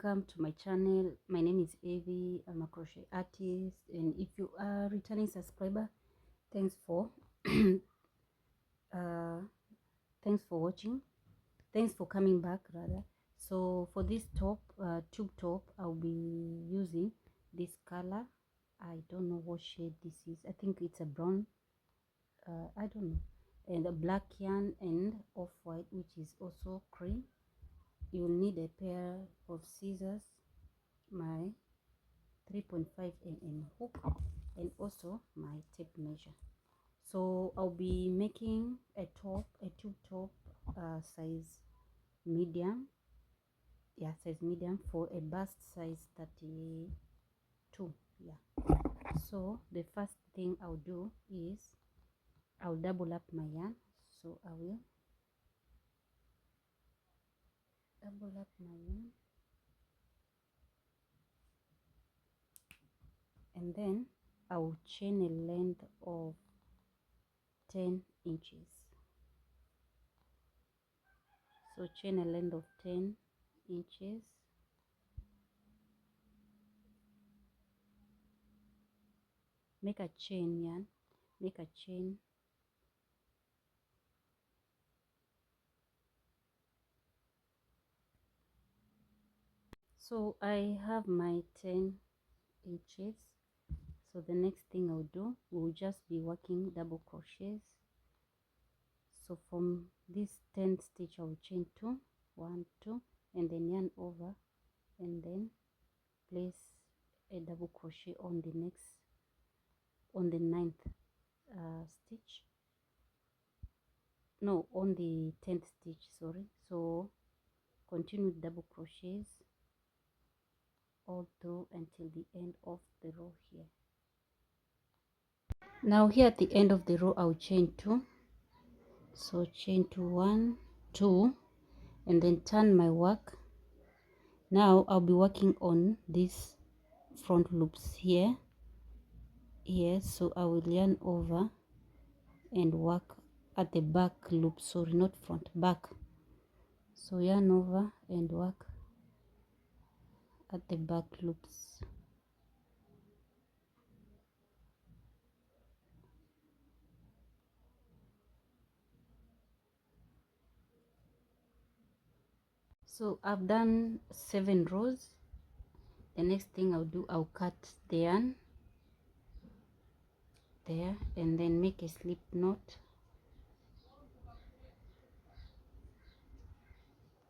welcome to my channel. My name is Evie. I'm a crochet artist, and if you are a returning subscriber, thanks for thanks for watching, thanks for coming back rather. So for this top, tube top, I'll be using this color. I don't know what shade this is. I think it's a brown, I don't know, and a black yarn and off-white, which is also cream. You will need a pair of scissors, my 3.5 mm hook, and also my tape measure. So I'll be making a tube top, size medium, yeah, size medium, for a bust size 32. Yeah, so the first thing I'll do is I'll double up my yarn. So I will double up my yarn, and then I will chain a length of 10 inches. So chain a length of 10 inches, make a chain yarn, make a chain, so I have my 10 inches. So the next thing I'll do, we'll just be working double crochets. So from this 10th stitch I'll chain 2, 1, 2, and then yarn over, and then place a double crochet on the next, on the 9th stitch, no, on the 10th stitch, sorry. So continue double crochets all through until the end of the row here. Now here at the end of the row I'll chain 2. So chain 2, 1, 2, and then turn my work. Now I'll be working on these front loops here. So I will yarn over and work at the back loop, sorry, not front, back. So yarn over and work at the back loops. So I've done 7 rows. The next thing I'll do, I'll cut the yarn there and then make a slip knot,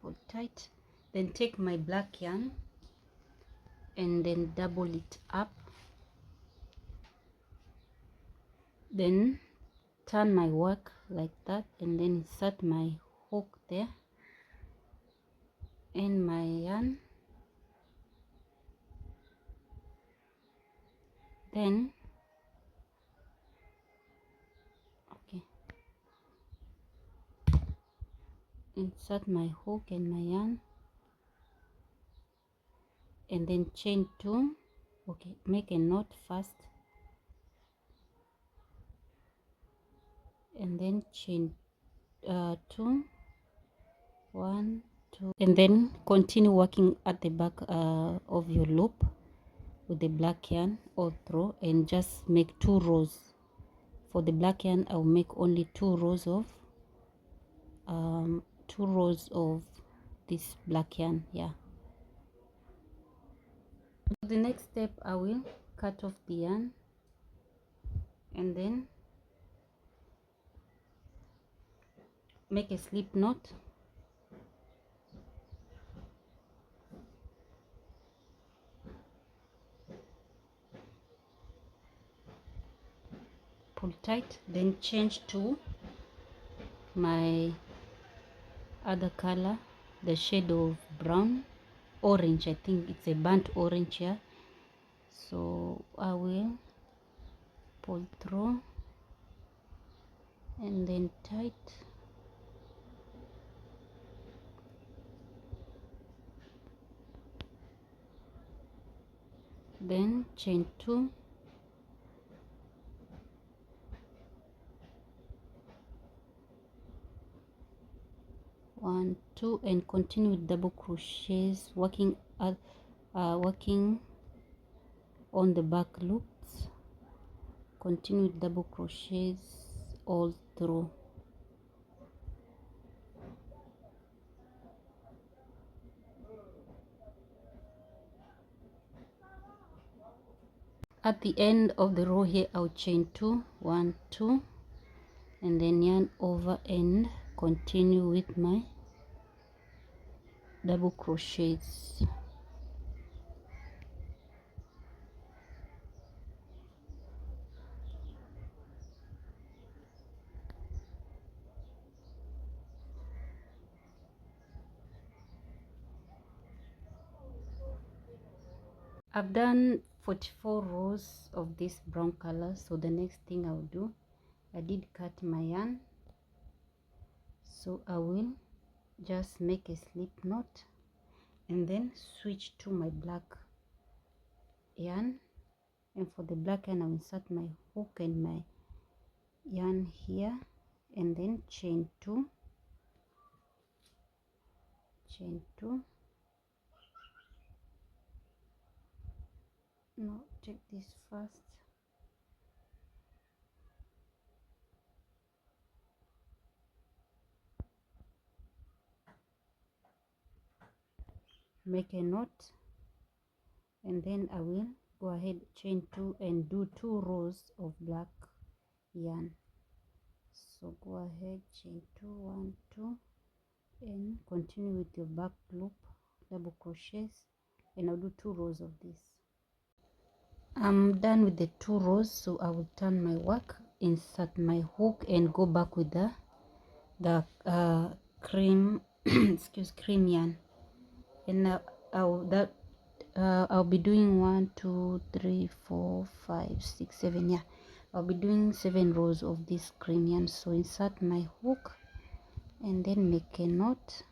hold tight, then take my black yarn and then double it up, then turn my work like that, and then insert my hook there and my yarn, then okay, insert my hook and my yarn, and then chain 2. Okay, make a knot first and then chain 2, 1, 2, and then continue working at the back of your loop with the black yarn all through, and just make 2 rows. For the black yarn I'll make only 2 rows of 2 rows of this black yarn. Yeah, the next step I will cut off the yarn and then make a slip knot, pull tight, then change to my other color, the shade of brown, orange. I think it's a burnt orange here. So I will pull through and then tight, then chain 2, 1 2 and continue with double crochets, working on the back loops. Continue with double crochets all through. At the end of the row here, I'll chain 2 1 2 and then yarn over and continue with my double crochets. I've done 44 rows of this brown color, so the next thing I'll do, I did cut my yarn, so I will just make a slip knot and then switch to my black yarn, and for the black yarn I'll insert my hook and my yarn here and then chain 2, no, take this first, make a knot, and then I will go ahead, chain 2 and do 2 rows of black yarn. So go ahead, chain 2 1 2 and continue with your back loop, double crochets, and I'll do 2 rows of this. I'm done with the 2 rows, so I will turn my work, insert my hook and go back with the cream cream yarn, and I'll be doing 1 2 3 4 5 6 7, yeah, I'll be doing 7 rows of this cream yarn. So insert my hook and then make a knot,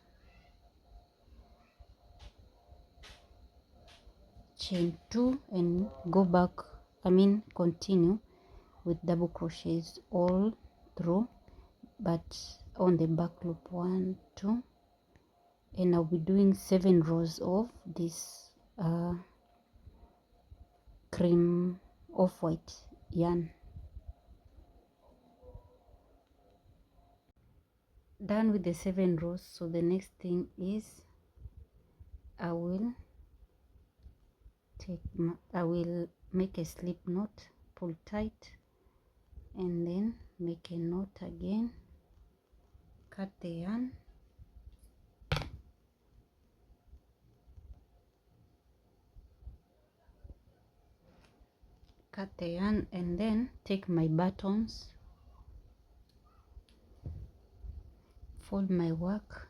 chain 2 and go back, continue with double crochets all through, but on the back loop 1 2, and I'll be doing 7 rows of this cream off-white yarn. Done with the 7 rows, so the next thing is I will make a slip knot, pull tight, and then make a knot again, cut the yarn, and then take my buttons, fold my work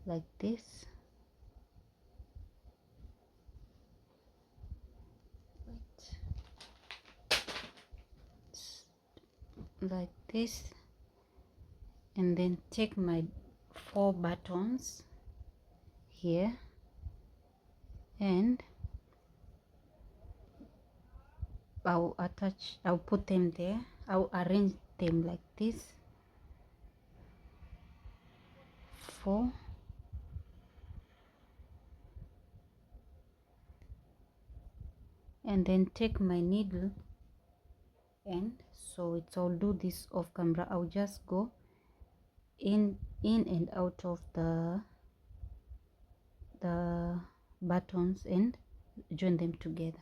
like this, and then take my 4 buttons here and I'll put them there, I'll arrange them like this, 4, and then take my needle, and so it's, I'll do this off camera, I'll just go in and out of the buttons and join them together.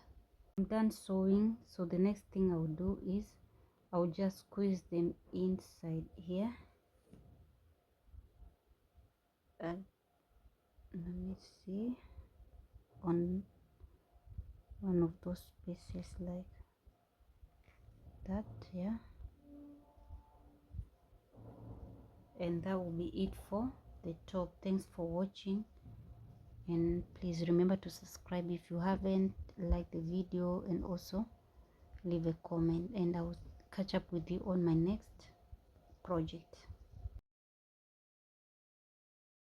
I'm done sewing, so the next thing I'll do is I'll just squeeze them inside here, and let me see, on one of those spaces like that, yeah, and that will be it for the top. Thanks for watching, and please remember to subscribe if you haven't, like the video, and also leave a comment, and I will catch up with you on my next project.